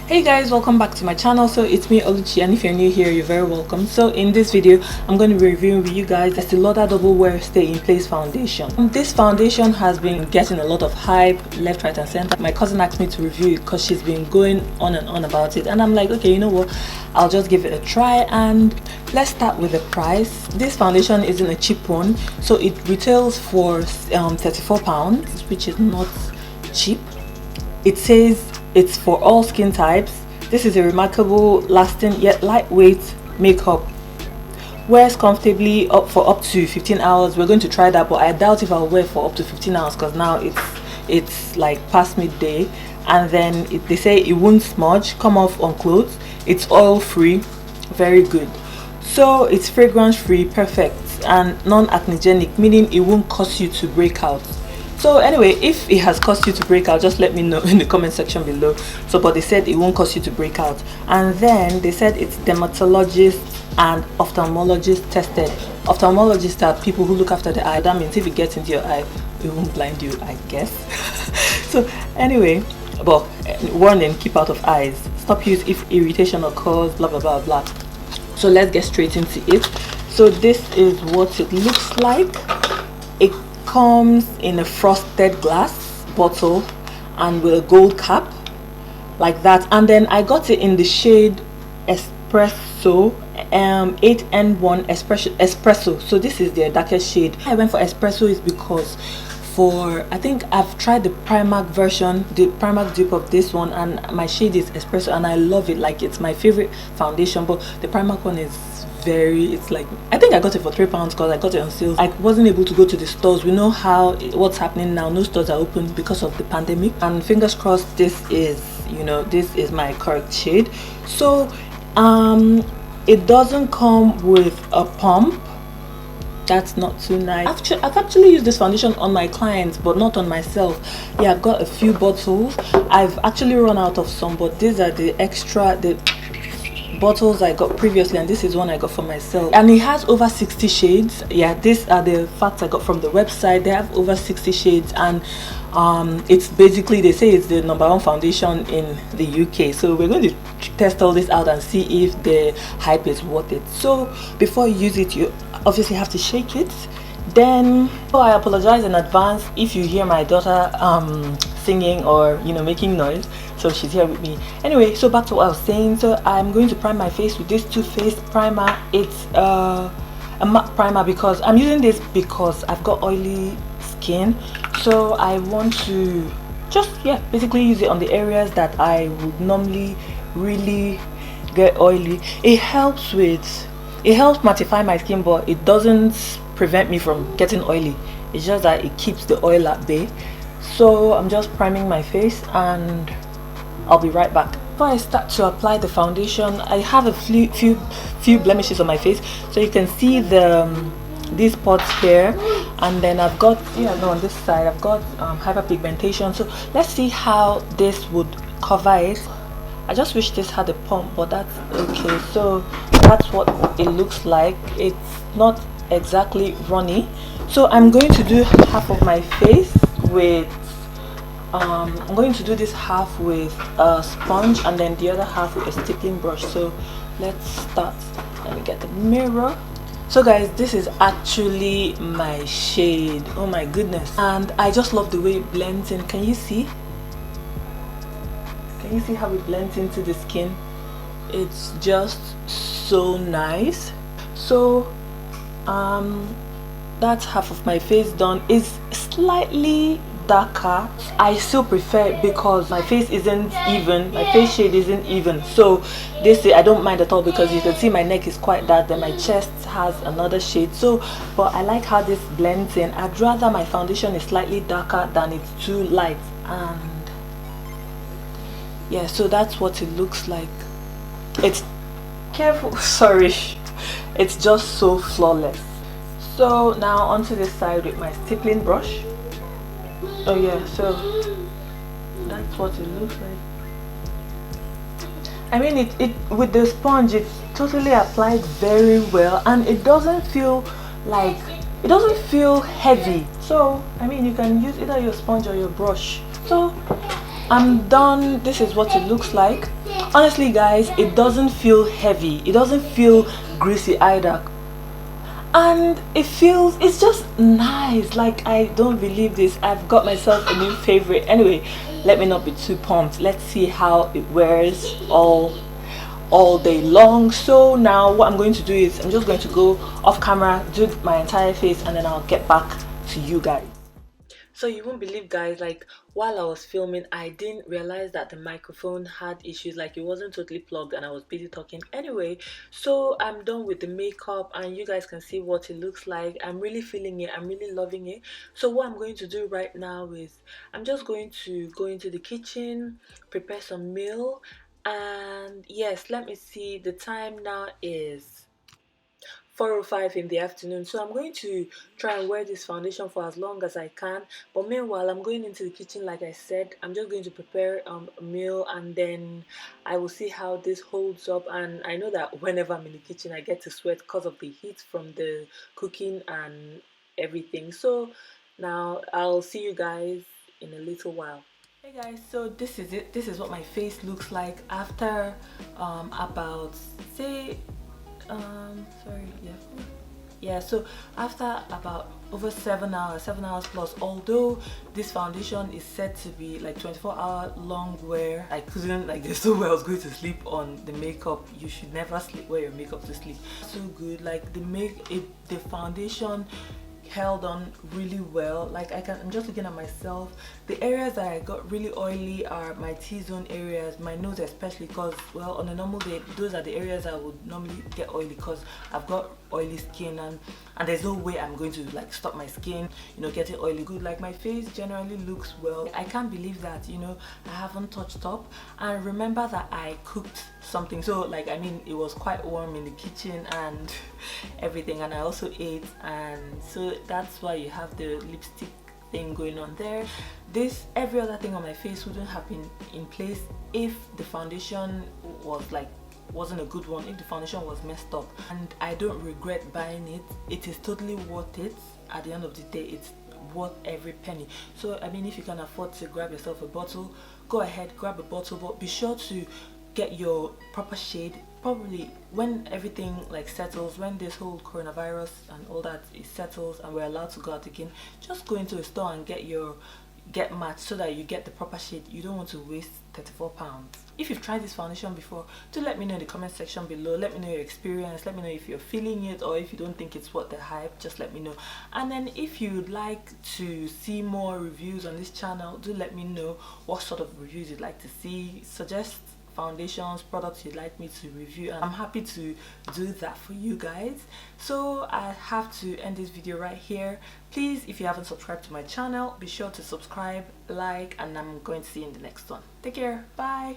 Hey guys, welcome back to my channel. So it's me, Oluchi, and if you're new here, you're very welcome. So in this video, I'm going to be reviewing with you guys the ESTEE Lauder Double Wear Stay in Place foundation. This foundation has been getting a lot of hype left, right and center. My cousin asked me to review it because she's been going on and on about it, and I'm like, okay, you know what, I'll just give it a try. And let's start with the price. This foundation isn't a cheap one, so it retails for £34, which is not cheap. It says it's for all skin types. This is a remarkable, lasting yet lightweight makeup. Wears comfortably for up to 15 hours. We're going to try that, but I doubt if I'll wear for up to 15 hours because now it's like past midday. And then they say it won't smudge, come off on clothes. It's oil free, very good. So it's fragrance free, perfect, and non-acnegenic, meaning it won't cause you to break out. So anyway, if it has caused you to break out, just let me know in the comment section below. So but they said it won't cause you to break out, and then they said it's dermatologist and ophthalmologist tested. Ophthalmologists are people who look after the eye. That means if it gets into your eye, it won't blind you, I guess. So anyway, but warning, keep out of eyes. Stop use if irritation occurs, blah blah blah blah. So let's get straight into it. So this is what it looks like. It comes in a frosted glass bottle and with a gold cap like that, and then I got it in the shade espresso, 8N1 espresso. So this is the darkest shade. I went for espresso is because I think I've tried the Primark version, the Primark dupe of this one, and my shade is espresso and I love it. Like, it's my favorite foundation, but the Primark one is it's like, I think I got it for £3 because I got it on sale. I wasn't able to go to the stores. We know what's happening now. No stores are open because of the pandemic, and fingers crossed this is, this is my correct shade. So it doesn't come with a pump. That's not too nice. I've actually used this foundation on my clients, but not on myself. Yeah, I've got a few bottles. I've actually run out of some, but these are the bottles I got previously, and this is one I got for myself, and it has over 60 shades. Yeah, these are the facts I got from the website. They have over 60 shades, and it's basically, they say it's the #1 foundation in the UK. So we're going to test all this out and see if the hype is worth it. So before you use it, you obviously have to shake it. Then I apologize in advance if you hear my daughter singing or making noise. So she's here with me. Anyway, so back to what I was saying. So I'm going to prime my face with this Too Faced primer. It's a matte primer because I'm using this because I've got oily skin. So I want to just basically use it on the areas that I would normally really get oily. It helps mattify my skin, but it doesn't prevent me from getting oily. It's just that it keeps the oil at bay. So I'm just priming my face and I'll be right back. Before I start to apply the foundation, I have a few blemishes on my face. So you can see these spots here, and then I've got on this side I've got hyperpigmentation. So let's see how this would cover it. I just wish this had a pump, but that's okay. So that's what it looks like. It's not exactly runny. So I'm going to do half of my face with I'm going to do this half with a sponge and then the other half with a stippling brush. So let's start. Let me get the mirror. So guys, this is actually my shade. Oh my goodness, and I just love the way it blends in. Can you see how it blends into the skin? It's just so nice. So that's half of my face done. It's slightly darker. I still prefer it because my face isn't even, my face shade isn't even. So this, I don't mind at all because you can see my neck is quite dark, then my chest has another shade. So but I like how this blends in. I'd rather my foundation is slightly darker than it's too light. And yeah, so that's what it looks like. It's sorry, it's just so flawless. So now onto this side with my stippling brush. Oh yeah, so that's what it looks like. I mean, it with the sponge, it's totally applied very well, and it doesn't feel heavy. So I mean, you can use either your sponge or your brush. So I'm done. This is what it looks like. Honestly guys, it doesn't feel heavy, it doesn't feel greasy either, and it's just nice. Like, I don't believe this, I've got myself a new favorite. Anyway, let me not be too pumped. Let's see how it wears all day long. So now what I'm going to do is I'm just going to go off camera, do my entire face, and then I'll get back to you guys. So you won't believe guys, like while I was filming, I didn't realize that the microphone had issues, like it wasn't totally plugged and I was busy talking. Anyway, so I'm done with the makeup and you guys can see what it looks like. I'm really feeling it, I'm really loving it. So what I'm going to do right now is I'm just going to go into the kitchen, prepare some meal, and yes, let me see, the time now is 4:05 in the afternoon. So I'm going to try and wear this foundation for as long as I can, but meanwhile I'm going into the kitchen. Like I said, I'm just going to prepare a meal, and then I will see how this holds up. And I know that whenever I'm in the kitchen I get to sweat because of the heat from the cooking and everything. So now I'll see you guys in a little while. Hey guys, so this is it. This is what my face looks like after about, say, sorry, yeah, so after about over 7 hours plus, although this foundation is said to be like 24-hour long wear, I couldn't, like, there's no way I was going to sleep on the makeup. You should never wear your makeup to sleep. So good, like the foundation held on really well. Like I'm just looking at myself, the areas that I got really oily are my T-zone areas, my nose especially, because, well, on a normal day those are the areas I would normally get oily because I've got oily skin, and there's no way I'm going to like stop my skin, you know, getting oily. Good, like my face generally looks well. I can't believe that, you know, I haven't touched up. And remember that I cooked something, so like, I mean, it was quite warm in the kitchen and everything, and I also ate, and so that's why you have the lipstick thing going on there. Every other thing on my face wouldn't have been in place if the foundation wasn't a good one, if the foundation was messed up. And I don't regret buying it. It is totally worth it. At the end of the day, it's worth every penny. So I mean, if you can afford to grab yourself a bottle, go ahead, grab a bottle, but be sure to get your proper shade. Probably when everything like settles, when this whole coronavirus and all that is settles and we're allowed to go out again, just go into a store and get matched so that you get the proper shade. You don't want to waste £34. If you've tried this foundation before, do let me know in the comment section below. Let me know your experience, let me know if you're feeling it, or if you don't think it's worth the hype, just let me know. And then if you'd like to see more reviews on this channel, do let me know what sort of reviews you'd like to see. Suggest foundations, products you'd like me to review, and I'm happy to do that for you guys. So I have to end this video right here. Please, if you haven't subscribed to my channel, be sure to subscribe, like, and I'm going to see you in the next one. Take care, bye.